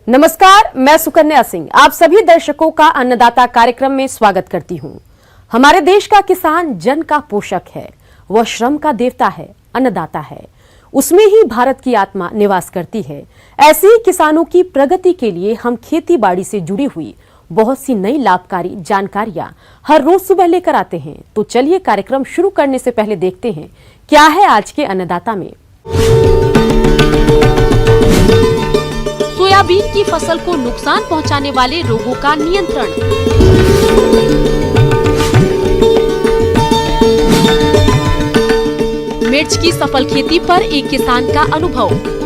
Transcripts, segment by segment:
नमस्कार, मैं सुकन्या सिंह आप सभी दर्शकों का अन्नदाता कार्यक्रम में स्वागत करती हूं। हमारे देश का किसान जन का पोषक है, वह श्रम का देवता है, अन्नदाता है। उसमें ही भारत की आत्मा निवास करती है। ऐसे ही किसानों की प्रगति के लिए हम खेती बाड़ी से जुड़ी हुई बहुत सी नई लाभकारी जानकारियां हर रोज सुबह लेकर आते हैं। तो चलिए कार्यक्रम शुरू करने से पहले देखते हैं क्या है आज के अन्नदाता में। सोयाबीन की फसल को नुकसान पहुंचाने वाले रोगों का नियंत्रण। मिर्च की सफल खेती पर एक किसान का अनुभव।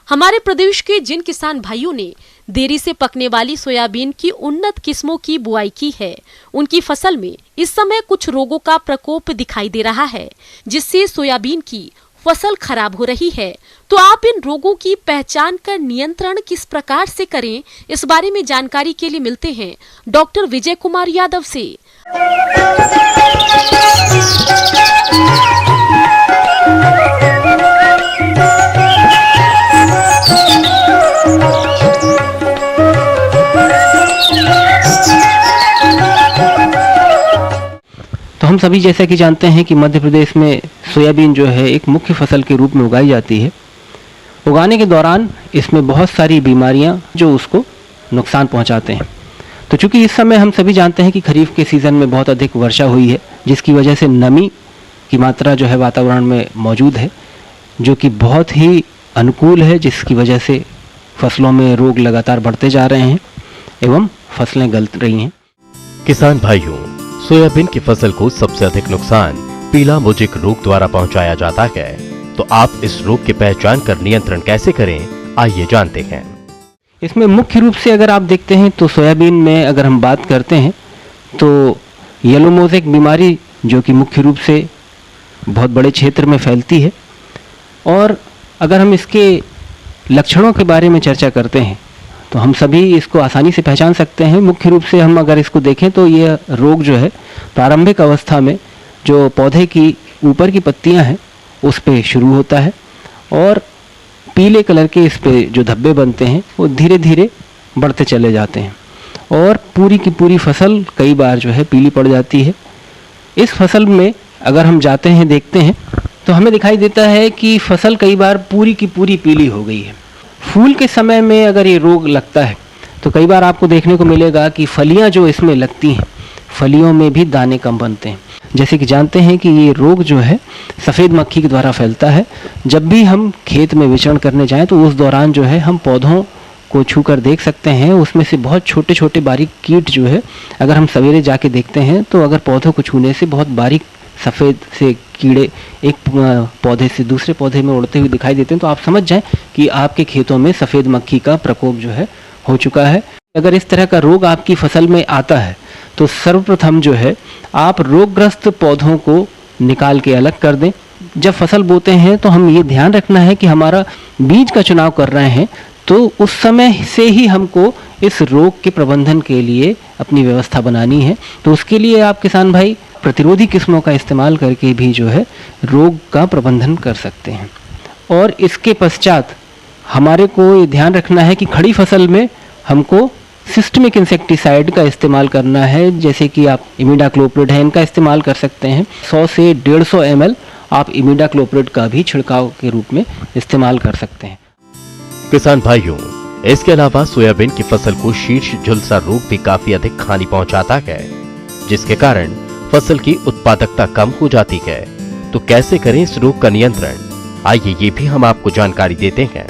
हमारे प्रदेश के जिन किसान भाइयों ने देरी से पकने वाली सोयाबीन की उन्नत किस्मों की बुआई की है, उनकी फसल में इस समय कुछ रोगों का प्रकोप दिखाई दे रहा है, जिससे सोयाबीन की फसल खराब हो रही है। तो आप इन रोगों की पहचान कर नियंत्रण किस प्रकार से करें, इस बारे में जानकारी के लिए मिलते हैं डॉक्टर विजय कुमार यादव से। तो हम सभी जैसा कि जानते हैं कि मध्य प्रदेश में सोयाबीन जो है एक मुख्य फसल के रूप में उगाई जाती है। उगाने के दौरान इसमें बहुत सारी बीमारियां जो उसको नुकसान पहुंचाते हैं। तो चूंकि इस समय हम सभी जानते हैं कि खरीफ के सीज़न में बहुत अधिक वर्षा हुई है, जिसकी वजह से नमी की मात्रा जो है वातावरण में मौजूद है, जो कि बहुत ही अनुकूल है, जिसकी वजह से फसलों में रोग लगातार बढ़ते जा रहे हैं एवं फसलें गल रही हैं। किसान भाइयों, सोयाबीन की फसल को सबसे अधिक नुकसान पीला मोजिक रोग द्वारा पहुंचाया जाता है। तो आप इस रोग की पहचान कर नियंत्रण कैसे करें, आइए जानते हैं। इसमें मुख्य रूप से अगर आप देखते हैं तो सोयाबीन में अगर हम बात करते हैं तो येलो मोज़ेक बीमारी जो कि मुख्य रूप से बहुत बड़े क्षेत्र में फैलती है, और अगर हम इसके लक्षणों के बारे में चर्चा करते हैं तो हम सभी इसको आसानी से पहचान सकते हैं। मुख्य रूप से हम अगर इसको देखें तो ये रोग जो है प्रारंभिक अवस्था में जो पौधे की ऊपर की पत्तियां हैं उस पे शुरू होता है, और पीले कलर के इस पे जो धब्बे बनते हैं वो धीरे धीरे बढ़ते चले जाते हैं, और पूरी की पूरी फसल कई बार जो है पीली पड़ जाती है। इस फसल में अगर हम जाते हैं देखते हैं तो हमें दिखाई देता है कि फसल कई बार पूरी की पूरी पीली हो गई है। फूल के समय में अगर ये रोग लगता है तो कई बार आपको देखने को मिलेगा कि फलियां जो इसमें लगती हैं, फलियों में भी दाने कम बनते हैं। जैसे कि जानते हैं कि ये रोग जो है सफ़ेद मक्खी के द्वारा फैलता है। जब भी हम खेत में विचरण करने जाएं तो उस दौरान जो है हम पौधों को छूकर देख सकते हैं, उसमें से बहुत छोटे छोटे बारीक कीट जो है अगर हम सवेरे जाके देखते हैं तो अगर पौधों को छूने से बहुत बारीक सफ़ेद से कीड़े एक पौधे से दूसरे पौधे में उड़ते हुए दिखाई देते हैं, तो आप समझ जाएं कि आपके खेतों में सफ़ेद मक्खी का प्रकोप जो है हो चुका है। अगर इस तरह का रोग आपकी फसल में आता है तो सर्वप्रथम जो है आप रोगग्रस्त पौधों को निकाल के अलग कर दें। जब फसल बोते हैं तो हम ये ध्यान रखना है कि हमारा बीज का चुनाव कर रहे हैं तो उस समय से ही हमको इस रोग के प्रबंधन के लिए अपनी व्यवस्था बनानी है। तो उसके लिए आप किसान भाई प्रतिरोधी किस्मों का इस्तेमाल करके भी जो है रोग का प्रबंधन कर सकते हैं। और इसके पश्चात हमारे को ये ध्यान रखना है कि खड़ी फसल में हमको सिस्टमिक इंसेक्टिसाइड का इस्तेमाल करना है, जैसे कि आप इमिडाक्लोप्रिड है, इनका इस्तेमाल कर सकते हैं। 100 से 150 ml आप इमिडाक्लोप्रिड का भी छिड़काव के रूप में इस्तेमाल कर सकते हैं। किसान भाइयों, इसके अलावा सोयाबीन की फसल को शीर्ष झुलसा रोग भी काफी अधिक हानि पहुंचाता है, जिसके कारण फसल की उत्पादकता कम हो जाती है। तो कैसे करें इस रोग का नियंत्रण, आइए ये भी हम आपको जानकारी देते हैं।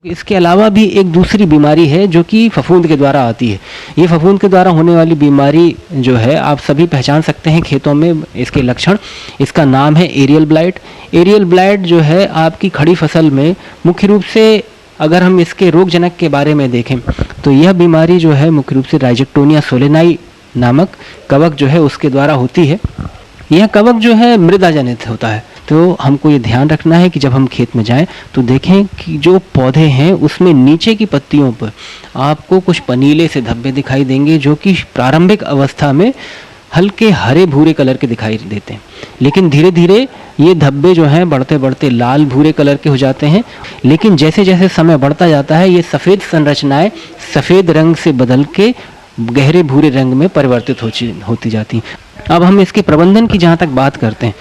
इसके अलावा भी एक दूसरी बीमारी है जो कि फफूंद के द्वारा आती है। ये फफूंद के द्वारा होने वाली बीमारी जो है आप सभी पहचान सकते हैं खेतों में इसके लक्षण। इसका नाम है एरियल ब्लाइट। एरियल ब्लाइट जो है आपकी खड़ी फसल में मुख्य रूप से अगर हम इसके रोगजनक के बारे में देखें तो यह बीमारी जो है मुख्य रूप से राइजेक्टोनिया सोलेनाई नामक कवक जो है उसके द्वारा होती है। यह कवक जो है मृदा जनित होता है, तो हमको ये ध्यान रखना है कि जब हम खेत में जाएं तो देखें कि जो पौधे हैं उसमें नीचे की पत्तियों पर आपको कुछ पनीले से धब्बे दिखाई देंगे, जो कि प्रारंभिक अवस्था में हल्के हरे भूरे कलर के दिखाई देते हैं, लेकिन धीरे धीरे ये धब्बे जो हैं बढ़ते बढ़ते लाल भूरे कलर के हो जाते हैं। लेकिन जैसे जैसे समय बढ़ता जाता है ये सफ़ेद संरचनाएं सफ़ेद रंग से बदल के गहरे भूरे रंग में परिवर्तित होती जाती हैं। अब हम इसके प्रबंधन की जहाँ तक बात करते हैं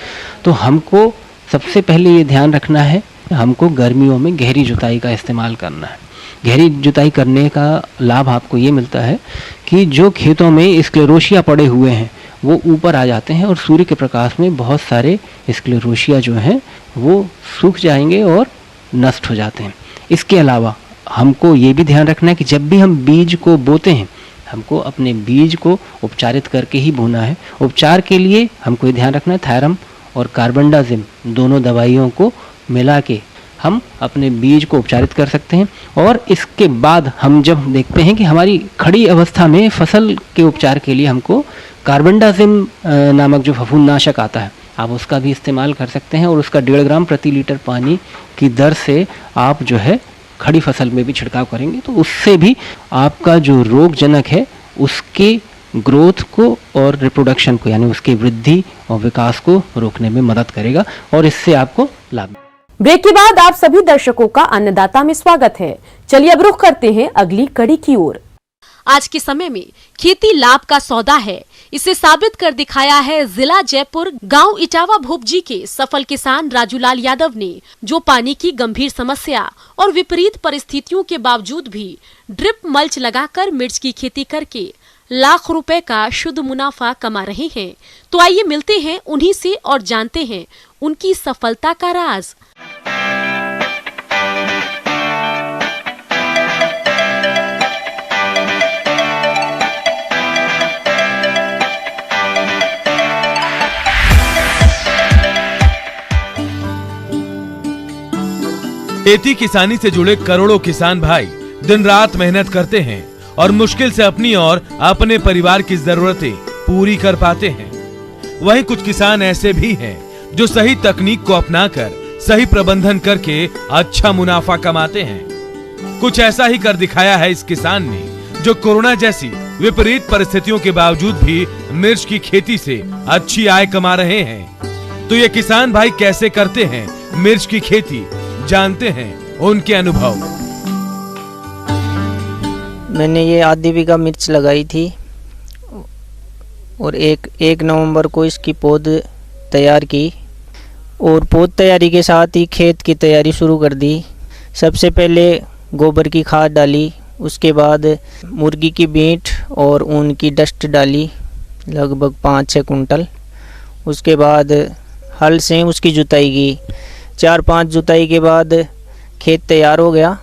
तो हमको सबसे पहले ये ध्यान रखना है, हमको गर्मियों में गहरी जुताई का इस्तेमाल करना है। गहरी जुताई करने का लाभ आपको ये मिलता है कि जो खेतों में स्क्लेरोशिया पड़े हुए हैं वो ऊपर आ जाते हैं और सूर्य के प्रकाश में बहुत सारे स्क्लेरोशिया जो हैं वो सूख जाएंगे और नष्ट हो जाते हैं। इसके अलावा हमको ये भी ध्यान रखना है कि जब भी हम बीज को बोते हैं हमको अपने बीज को उपचारित करके ही बोना है। उपचार के लिए हमको ये ध्यान रखना है थायरम और कार्बेंडाजिम दोनों दवाइयों को मिला के हम अपने बीज को उपचारित कर सकते हैं। और इसके बाद हम जब देखते हैं कि हमारी खड़ी अवस्था में फसल के उपचार के लिए हमको कार्बेंडाजिम नामक जो फफूंदनाशक आता है आप उसका भी इस्तेमाल कर सकते हैं और उसका 1.5 ग्राम प्रति लीटर पानी की दर से आप जो है खड़ी फसल में भी छिड़काव करेंगे तो उससे भी आपका जो रोगजनक है उसके ग्रोथ को और रिप्रोडक्शन को यानी उसकी वृद्धि और विकास को रोकने में मदद करेगा और इससे आपको लाभ। ब्रेक के बाद आप सभी दर्शकों का अन्नदाता में स्वागत है। चलिए अब रुख करते हैं अगली कड़ी की ओर। आज के समय में खेती लाभ का सौदा है, इसे साबित कर दिखाया है जिला जयपुर गांव इटावा भोपजी के सफल किसान राजूलाल यादव ने, जो पानी की गंभीर समस्या और विपरीत परिस्थितियों के बावजूद भी ड्रिप मल्च लगाकर मिर्च की खेती करके लाख रुपए का शुद्ध मुनाफा कमा रहे हैं। तो आइए मिलते हैं उन्हीं से और जानते हैं उनकी सफलता का राज। खेती किसानी से जुड़े करोड़ों किसान भाई दिन रात मेहनत करते हैं और मुश्किल से अपनी और अपने परिवार की जरूरतें पूरी कर पाते हैं। वहीं कुछ किसान ऐसे भी हैं जो सही तकनीक को अपनाकर सही प्रबंधन करके अच्छा मुनाफा कमाते हैं। कुछ ऐसा ही कर दिखाया है इस किसान ने, जो कोरोना जैसी विपरीत परिस्थितियों के बावजूद भी मिर्च की खेती से अच्छी आय कमा रहे हैं। तो ये किसान भाई कैसे करते हैं मिर्च की खेती, जानते हैं उनके अनुभव। मैंने ये आधी बीघा मिर्च लगाई थी और एक नवंबर को इसकी पौध तैयार की और पौध तैयारी के साथ ही खेत की तैयारी शुरू कर दी। सबसे पहले गोबर की खाद डाली, उसके बाद मुर्गी की बीट और ऊन की डस्ट डाली लगभग 5-6 कुंटल। उसके बाद हल से उसकी जुताई की। 4-5 जुताई के बाद खेत तैयार हो गया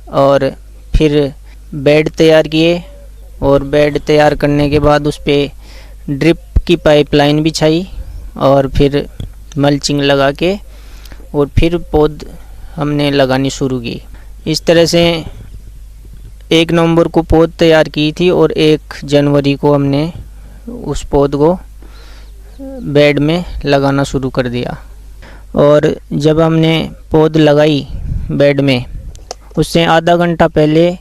और फिर बेड तैयार किए और बेड तैयार करने के बाद उस पर ड्रिप की पाइपलाइन बिछाई और फिर मल्चिंग लगा के और फिर पौध हमने लगानी शुरू की। इस तरह से 1 नवंबर को पौध तैयार की थी और 1 जनवरी को हमने उस पौध को बेड में लगाना शुरू कर दिया। और जब हमने पौध लगाई बेड में, उससे आधा घंटा पहले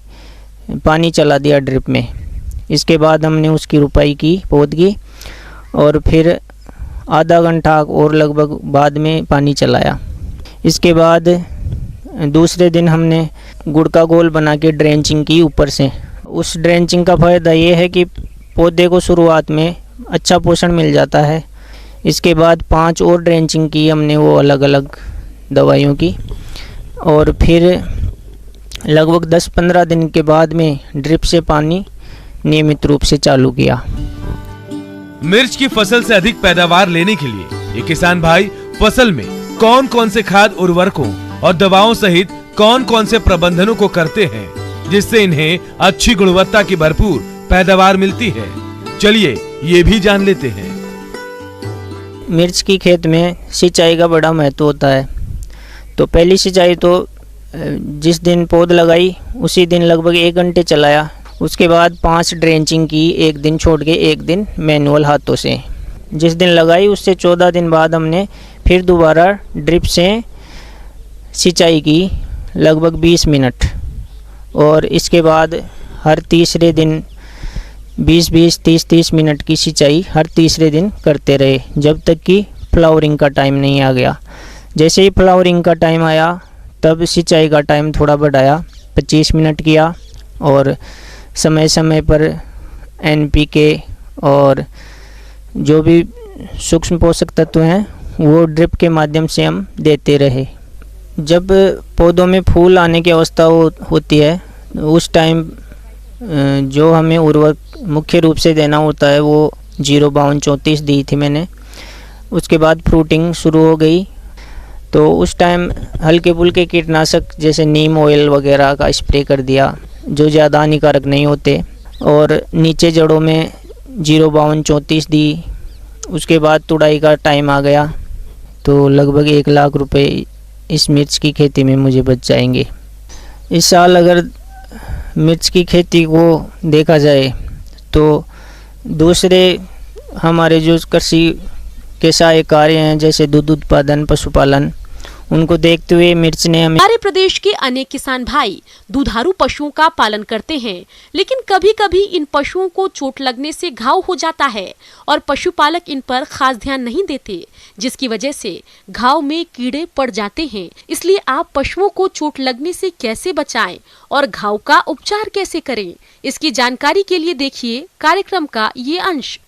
पानी चला दिया ड्रिप में। इसके बाद हमने उसकी रुपाई की पौध की और फिर आधा घंटा और लगभग बाद में पानी चलाया। इसके बाद दूसरे दिन हमने गुड़ का गोल बना के ड्रेंचिंग की ऊपर से। उस ड्रेंचिंग का फ़ायदा ये है कि पौधे को शुरुआत में अच्छा पोषण मिल जाता है। इसके बाद 5 और ड्रेंचिंग की हमने, वो अलग अलग दवाइयों की। और फिर लगभग 10-15 दिन के बाद में ड्रिप से पानी नियमित रूप से चालू किया। मिर्च की फसल से अधिक पैदावार लेने के लिए ये किसान भाई फसल में कौन कौन से खाद उर्वरकों और दवाओं सहित कौन कौन से प्रबंधनों को करते हैं, जिससे इन्हें अच्छी गुणवत्ता की भरपूर पैदावार मिलती है। चलिए ये भी जान लेते हैं। मिर्च की खेत में सिंचाई का बड़ा महत्व होता है। तो पहली सिंचाई तो जिस दिन पौध लगाई उसी दिन लगभग 1 घंटे चलाया। उसके बाद 5 ड्रेंचिंग की, 1 दिन छोड़ के 1 दिन मैनुअल हाथों से। जिस दिन लगाई उससे 14 दिन बाद हमने फिर दोबारा ड्रिप से सिंचाई की लगभग 20 मिनट। और इसके बाद हर तीसरे दिन 20-20, 30-30 मिनट की सिंचाई हर तीसरे दिन करते रहे, जब तक कि फ्लावरिंग का टाइम नहीं आ गया। जैसे ही फ्लावरिंग का टाइम आया तब सिंचाई का टाइम थोड़ा बढ़ाया, 25 मिनट किया, और समय समय पर NPK और जो भी सूक्ष्म पोषक तत्व हैं वो ड्रिप के माध्यम से हम देते रहे। जब पौधों में फूल आने की अवस्था होती है उस टाइम जो हमें उर्वरक मुख्य रूप से देना होता है वो 052-34 दी थी मैंने। उसके बाद फ्रूटिंग शुरू हो गई तो उस टाइम हल्के फुल्के कीटनाशक जैसे नीम ऑयल वगैरह का स्प्रे कर दिया जो ज़्यादा हानिकारक नहीं होते, और नीचे जड़ों में 052-34 दी। उसके बाद तुड़ाई का टाइम आ गया तो लगभग 1 लाख रुपए इस मिर्च की खेती में मुझे बच जाएंगे। इस साल अगर मिर्च की खेती को देखा जाए तो दूसरे हमारे जो कृषि के सहायक कार्य हैं जैसे दूध उत्पादन, पशुपालन, उनको देखते हुए मिर्च ने हमें। हमारे प्रदेश के अनेक किसान भाई दुधारू पशुओं का पालन करते हैं, लेकिन कभी कभी इन पशुओं को चोट लगने से घाव हो जाता है और पशुपालक इन पर खास ध्यान नहीं देते, जिसकी वजह से घाव में कीड़े पड़ जाते हैं। इसलिए आप पशुओं को चोट लगने से कैसे बचाएं और घाव का उपचार कैसे करें, इसकी जानकारी के लिए देखिए कार्यक्रम का ये अंश।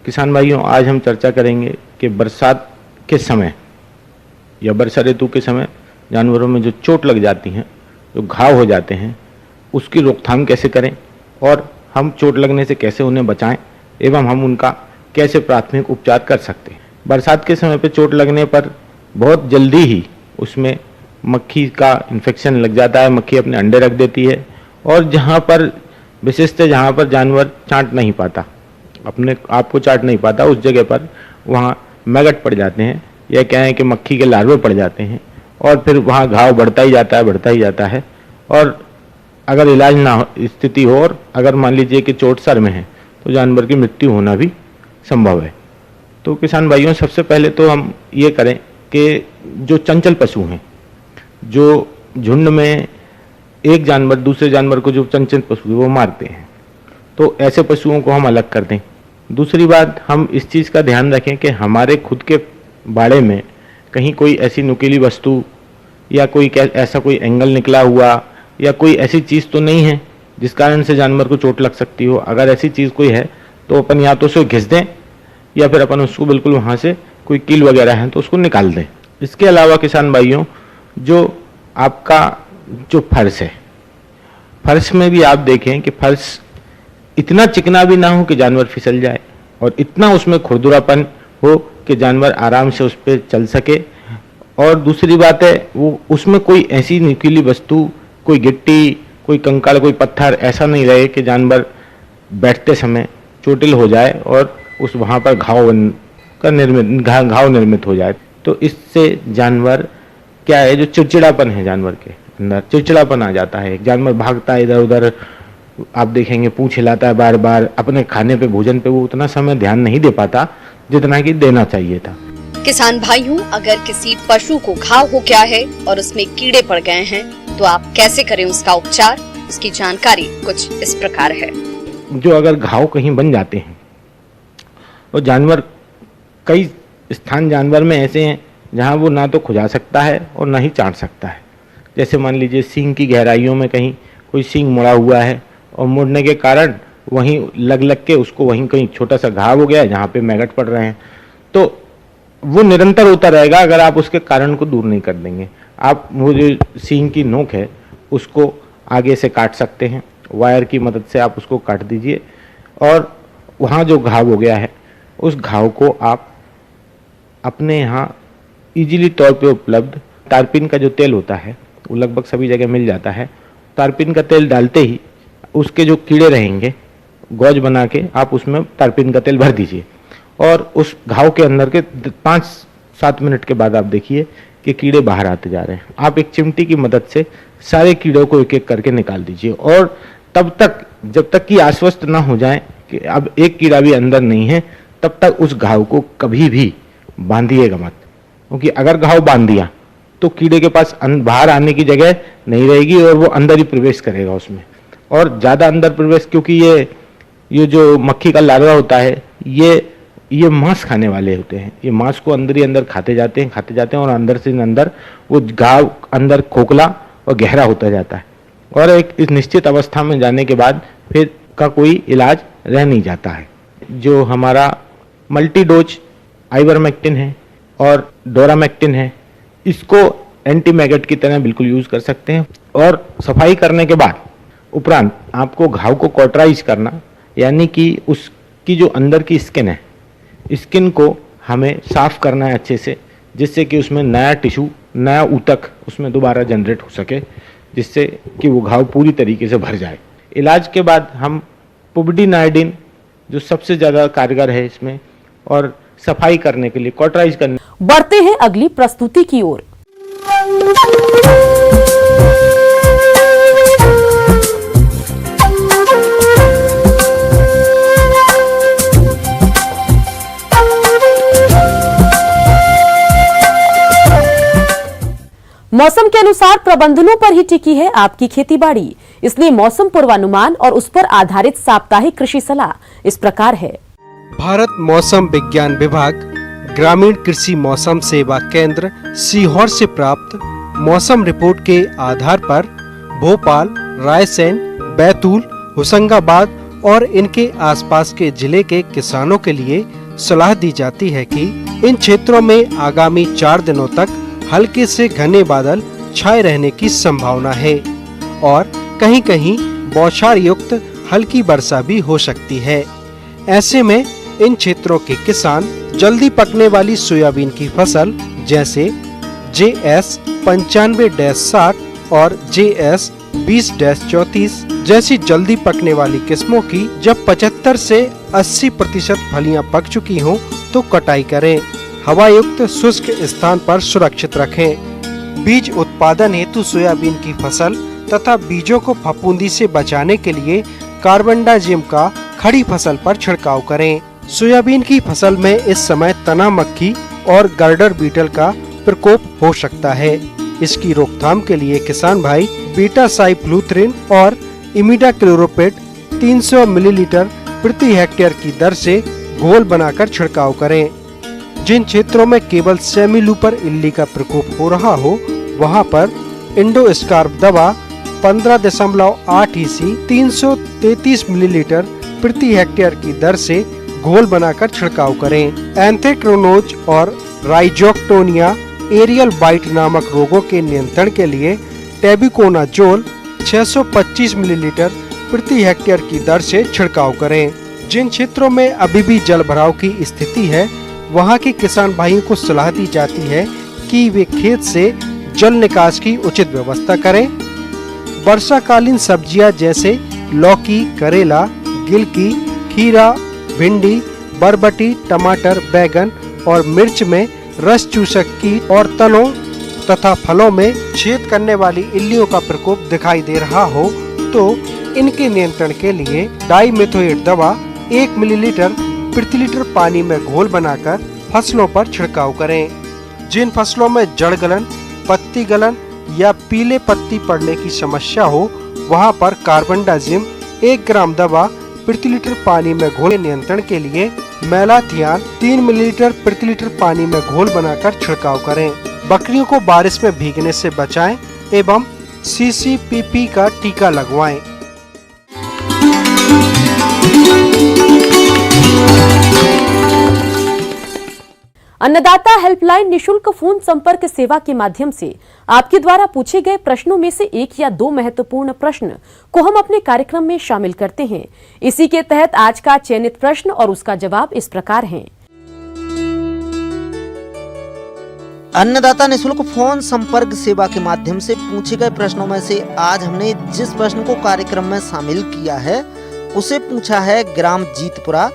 किसान भाइयों, आज हम चर्चा करेंगे कि बरसात के समय या वर्षा ऋतु के समय जानवरों में जो चोट लग जाती हैं, जो घाव हो जाते हैं, उसकी रोकथाम कैसे करें और हम चोट लगने से कैसे उन्हें बचाएं एवं हम उनका कैसे प्राथमिक उपचार कर सकते हैं। बरसात के समय पे चोट लगने पर बहुत जल्दी ही उसमें मक्खी का इन्फेक्शन लग जाता है, मक्खी अपने अंडे रख देती है, और जहाँ पर विशेषतः जहाँ पर जानवर चाट नहीं पाता, अपने आप को चाट नहीं पाता, उस जगह पर वहाँ मैगट पड़ जाते हैं, या क्या है कि मक्खी के लार्वे पड़ जाते हैं, और फिर वहाँ घाव बढ़ता ही जाता है। और अगर इलाज ना स्थिति हो और अगर मान लीजिए कि चोट सर में है तो जानवर की मृत्यु होना भी संभव है। तो किसान भाइयों, सबसे पहले तो हम ये करें कि जो चंचल पशु हैं, जो झुंड में एक जानवर दूसरे जानवर को, जो चंचल पशु है वो मारते हैं, तो ऐसे पशुओं को हम अलग कर दें। दूसरी बात, हम इस चीज़ का ध्यान रखें कि हमारे खुद के बाड़े में कहीं कोई ऐसी नुकीली वस्तु या कोई ऐसा कोई एंगल निकला हुआ या कोई ऐसी चीज़ तो नहीं है जिस कारण से जानवर को चोट लग सकती हो। अगर ऐसी चीज़ कोई है तो अपन या तो उसे घिस दें या फिर अपन उसको बिल्कुल वहाँ से कोई कील वगैरह है तो उसको निकाल दें। इसके अलावा किसान भाइयों, जो आपका जो फर्श है, फर्श में भी आप देखें कि फर्श इतना चिकना भी ना हो कि जानवर फिसल जाए और इतना उसमें खुरदुरापन हो कि जानवर आराम से उस पर चल सके। और दूसरी बात है, वो उसमें कोई ऐसी नुकीली वस्तु, कोई गिट्टी, कोई कंकड़, कोई पत्थर ऐसा नहीं रहे कि जानवर बैठते समय चोटिल हो जाए और उस वहाँ पर घाव निर्मित हो जाए। तो इससे जानवर क्या है, जो चिड़चिड़ापन है जानवर के अंदर, चिड़चिड़ापन आ जाता है। जानवर भागता है इधर उधर, आप देखेंगे पूंछ हिलाता है बार बार, अपने खाने पे, भोजन पे वो उतना समय ध्यान नहीं दे पाता जितना कि देना चाहिए था। किसान भाइयों, अगर किसी पशु को घाव हो गया है और उसमें कीड़े पड़ गए हैं तो आप कैसे करें उसका उपचार, इसकी जानकारी कुछ इस प्रकार है। जो अगर घाव कहीं बन जाते हैं और जानवर, कई स्थान जानवर में ऐसे हैं जहां वो ना तो खुजा सकता है और ना ही चाट सकता है। जैसे मान लीजिए सींग की गहराइयों में कहीं कोई सींग मुड़ा हुआ है और मुड़ने के कारण वहीं लग के उसको वहीं कहीं छोटा सा घाव हो गया है जहाँ पे मैगट पड़ रहे हैं, तो वो निरंतर होता रहेगा अगर आप उसके कारण को दूर नहीं कर देंगे। आप वो जो सींग की नोक है उसको आगे से काट सकते हैं, वायर की मदद से आप उसको काट दीजिए, और वहाँ जो घाव हो गया है उस घाव को आप अपने यहाँ इजीली तौर पे उपलब्ध तारपीन का जो तेल होता है वो लगभग सभी जगह मिल जाता है। तारपीन का तेल डालते ही उसके जो कीड़े रहेंगे, गौज बना के आप उसमें तारपीन का तेल भर दीजिए, और उस घाव के अंदर के 5-7 मिनट के बाद आप देखिए कि कीड़े बाहर आते जा रहे हैं। आप एक चिमटी की मदद से सारे कीड़ों को एक एक करके निकाल दीजिए, और तब तक, जब तक कि आश्वस्त ना हो जाएं कि अब एक कीड़ा भी अंदर नहीं है, तब तक उस घाव को कभी भी बांधिएगा मत, क्योंकि अगर घाव बांध दिया तो कीड़े के पास बाहर आने की जगह नहीं रहेगी और वो अंदर ही प्रवेश करेगा उसमें, और ज़्यादा अंदर प्रवेश, क्योंकि ये जो मक्खी का लार्वा होता है ये मांस खाने वाले होते हैं। ये मांस को अंदर ही अंदर खाते जाते हैं और अंदर से अंदर वो घाव अंदर खोखला और गहरा होता जाता है, और एक इस निश्चित अवस्था में जाने के बाद फिर का कोई इलाज रह नहीं जाता है। जो हमारा मल्टी डोज आइवरमेक्टिन है और डोरामेक्टिन है, इसको एंटी मैगट की तरह बिल्कुल यूज कर सकते हैं। और सफाई करने के बाद उपरांत आपको घाव को कॉटराइज करना, यानी कि उसकी जो अंदर की स्किन है, स्किन को हमें साफ करना है अच्छे से, जिससे कि उसमें नया टिश्यू, नया ऊतक उसमें दोबारा जनरेट हो सके, जिससे कि वो घाव पूरी तरीके से भर जाए। इलाज के बाद हम पुबडिनाइडिन, जो सबसे ज़्यादा कारगर है इसमें, और सफाई करने के लिए कॉटराइज करने। बढ़ते हैं अगली प्रस्तुति की ओर। मौसम के अनुसार प्रबंधनों पर ही टिकी है आपकी खेतीबाड़ी, इसलिए मौसम पूर्वानुमान और उस पर आधारित साप्ताहिक कृषि सलाह इस प्रकार है। भारत मौसम विज्ञान विभाग ग्रामीण कृषि मौसम सेवा केंद्र सीहोर से प्राप्त मौसम रिपोर्ट के आधार पर भोपाल, रायसेन, बैतूल, होशंगाबाद और इनके आसपास के जिले के किसानों के लिए सलाह दी जाती है कि इन क्षेत्रों में आगामी 4 दिनों तक हल्के से घने बादल छाए रहने की संभावना है और कहीं कहीं बौछार युक्त हल्की वर्षा भी हो सकती है। ऐसे में इन क्षेत्रों के किसान जल्दी पकने वाली सोयाबीन की फसल जैसे JS 95-60 और JS 20-34 जैसी जल्दी पकने वाली किस्मों की जब 75 से 80% फलियां पक चुकी हों तो कटाई करें। हवा युक्त शुष्क स्थान पर सुरक्षित रखें। बीज उत्पादन हेतु सोयाबीन की फसल तथा बीजों को फफूंदी से बचाने के लिए कार्बेंडाजिम का खड़ी फसल पर छिड़काव करें। सोयाबीन की फसल में इस समय तना मक्खी और गर्डर बीटल का प्रकोप हो सकता है। इसकी रोकथाम के लिए किसान भाई बीटा साइफ्लूथ्रिन और इमिडाक्लोरोपिड 300 मिलीलीटर प्रति हेक्टेयर की दर से घोल बनाकर छिड़काव करें। जिन क्षेत्रों में केवल सेमीलूपर इल्ली का प्रकोप हो रहा हो वहां पर इंडोस्कार्प दवा 15.8 EC 333 मिलीलीटर प्रति हेक्टेयर की दर से घोल बनाकर छिड़काव करें। एंथ्रेक्नोज और राइजोक्टोनिया एरियल बाइट नामक रोगों के नियंत्रण के लिए टेबिकोनाजोल 625 मिलीलीटर प्रति हेक्टेयर की दर से छिड़काव करें। जिन क्षेत्रों में अभी भी जल भराव की स्थिति है वहां के किसान भाइयों को सलाह दी जाती है कि वे खेत से जल निकास की उचित व्यवस्था करें। वर्षाकालीन सब्जियां जैसे लौकी, करेला, गिलकी, खीरा, भिंडी, बरबटी, टमाटर, बैगन और मिर्च में रस चूसक कीट और तनों तथा फलों में छेद करने वाली इल्लियों का प्रकोप दिखाई दे रहा हो तो इनके नियंत्रण के लिए डाइमेथोएट दवा 1 मिलीलीटर प्रति लीटर पानी में घोल बनाकर फसलों पर छिड़काव करें। जिन फसलों में जड़ गलन, पत्ती गलन या पीले पत्ती पड़ने की समस्या हो वहां पर कार्बेंडाजिम 1 ग्राम दवा प्रति लीटर पानी में घोल नियंत्रण के लिए मेलाथियान 3 मिलीलीटर प्रति लीटर पानी में घोल बनाकर छिड़काव करें। बकरियों को बारिश में भीगने से बचाएं एवं CCPP का टीका लगवाएं। अन्नदाता हेल्पलाइन निशुल्क फोन संपर्क सेवा के माध्यम से आपके द्वारा पूछे गए प्रश्नों में से 1 या 2 महत्वपूर्ण प्रश्न को हम अपने कार्यक्रम में शामिल करते हैं। इसी के तहत आज का चयनित प्रश्न और उसका जवाब इस प्रकार है। अन्नदाता निशुल्क फोन संपर्क सेवा के माध्यम से पूछे गए प्रश्नों में से आज हमने जिस प्रश्न को कार्यक्रम में शामिल किया है उसे पूछा है ग्राम जीतपुरा,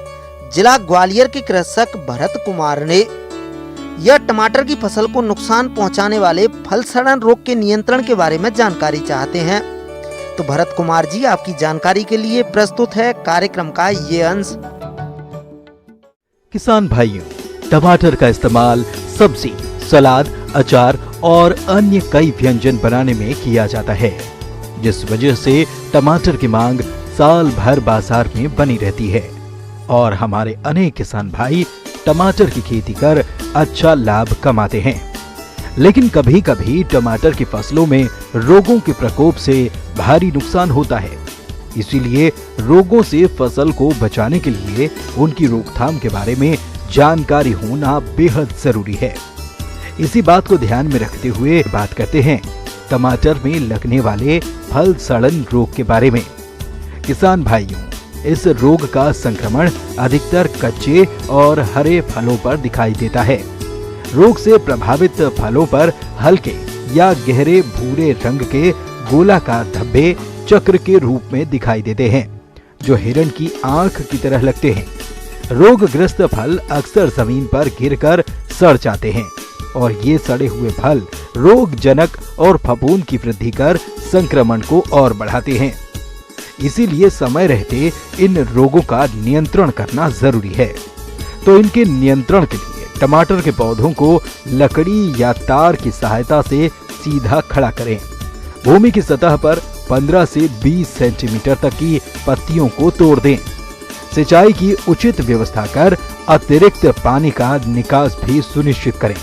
जिला ग्वालियर के कृषक भरत कुमार ने। यह टमाटर की फसल को नुकसान पहुंचाने वाले फल सड़न रोग के नियंत्रण के बारे में जानकारी चाहते हैं। तो भरत कुमार जी आपकी जानकारी के लिए प्रस्तुत है कार्यक्रम का ये अंश। किसान भाइयों, टमाटर का इस्तेमाल सब्जी, सलाद, अचार और अन्य कई व्यंजन बनाने में किया जाता है, जिस वजह से टमाटर की मांग साल भर बाजार में बनी रहती है और हमारे अनेक किसान भाई टमाटर की खेती कर अच्छा लाभ कमाते हैं। लेकिन कभी कभी टमाटर की फसलों में रोगों के प्रकोप से भारी नुकसान होता है, इसीलिए रोगों से फसल को बचाने के लिए उनकी रोकथाम के बारे में जानकारी होना बेहद जरूरी है। इसी बात को ध्यान में रखते हुए बात करते हैं टमाटर में लगने वाले फल सड़न रोग के बारे में। किसान भाइयों, इस रोग का संक्रमण अधिकतर कच्चे और हरे फलों पर दिखाई देता है। रोग से प्रभावित फलों पर हल्के या गहरे भूरे रंग के गोलाकार धब्बे चक्र के रूप में दिखाई देते हैं, जो हिरण की आंख की तरह लगते हैं। रोगग्रस्त फल अक्सर जमीन पर गिरकर सड़ जाते हैं और ये सड़े हुए फल रोगजनक और फफूंद की वृद्धि कर संक्रमण को और बढ़ाते हैं। इसीलिए समय रहते इन रोगों का नियंत्रण करना जरूरी है। तो इनके नियंत्रण के लिए टमाटर के पौधों को लकड़ी या तार की सहायता से सीधा खड़ा करें। भूमि की सतह पर 15 से 20 सेंटीमीटर तक की पत्तियों को तोड़ दें। सिंचाई की उचित व्यवस्था कर अतिरिक्त पानी का निकास भी सुनिश्चित करें।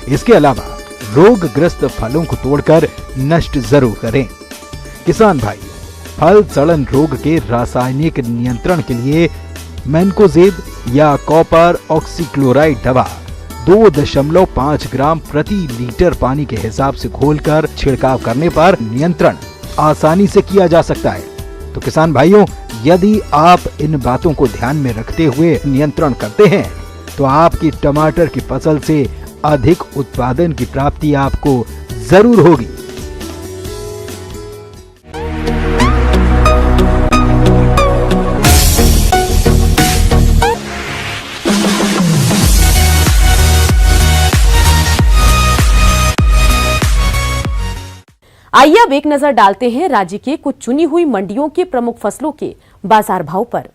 इसके अलावा रोगग्रस्त फलों को तोड़कर नष्ट जरूर करें। किसान भाई, फल सड़न रोग के रासायनिक नियंत्रण के लिए मैनकोजेब या कॉपर ऑक्सीक्लोराइड दवा 2.5 ग्राम प्रति लीटर पानी के हिसाब से घोलकर छिड़काव करने पर नियंत्रण आसानी से किया जा सकता है। तो किसान भाइयों, यदि आप इन बातों को ध्यान में रखते हुए नियंत्रण करते हैं तो आपकी टमाटर की फसल से अधिक उत्पादन की प्राप्ति आपको जरूर होगी। आइए अब एक नजर डालते हैं राज्य के कुछ चुनी हुई मंडियों के प्रमुख फसलों के बाजार भाव पर।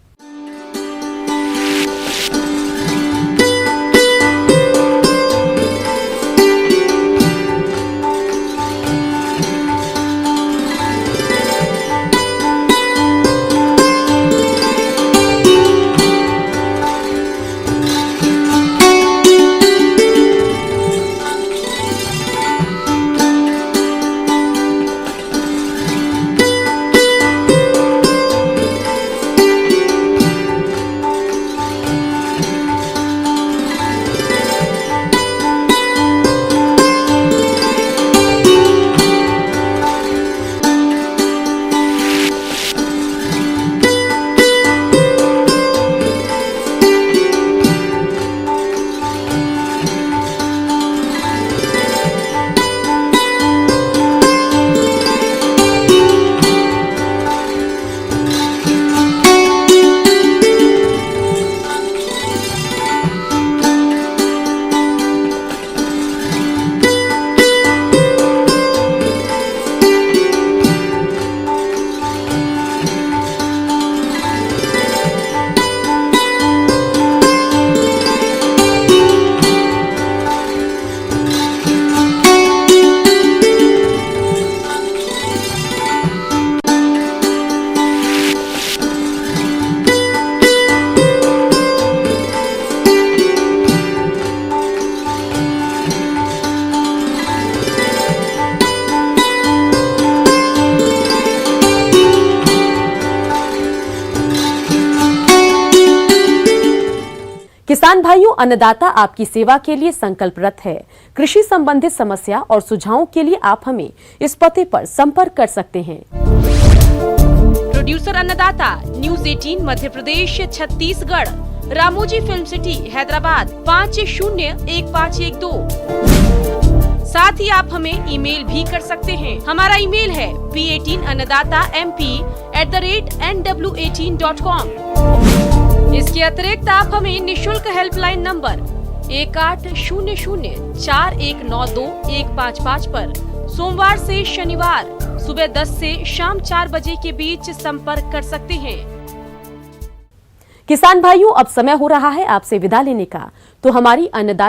किसान भाइयों, अन्नदाता आपकी सेवा के लिए संकल्परत है। कृषि संबंधित समस्या और सुझावों के लिए आप हमें इस पते पर संपर्क कर सकते हैं। प्रोड्यूसर अन्नदाता, news 18 Madhya Pradesh, Chhattisgarh, Ramoji film city, Hyderabad 501512। साथ ही आप हमें ईमेल भी कर सकते हैं। हमारा ईमेल है p18annadatamp@nw18.com। इसके अतिरिक्त आप हमें निशुल्क हेल्पलाइन नंबर 18004192 155 पर सोमवार से शनिवार सुबह 10 से शाम 4 बजे के बीच संपर्क कर सकते हैं। किसान भाइयों, अब समय हो रहा है आपसे विदा लेने का। तो हमारी अन्नदाता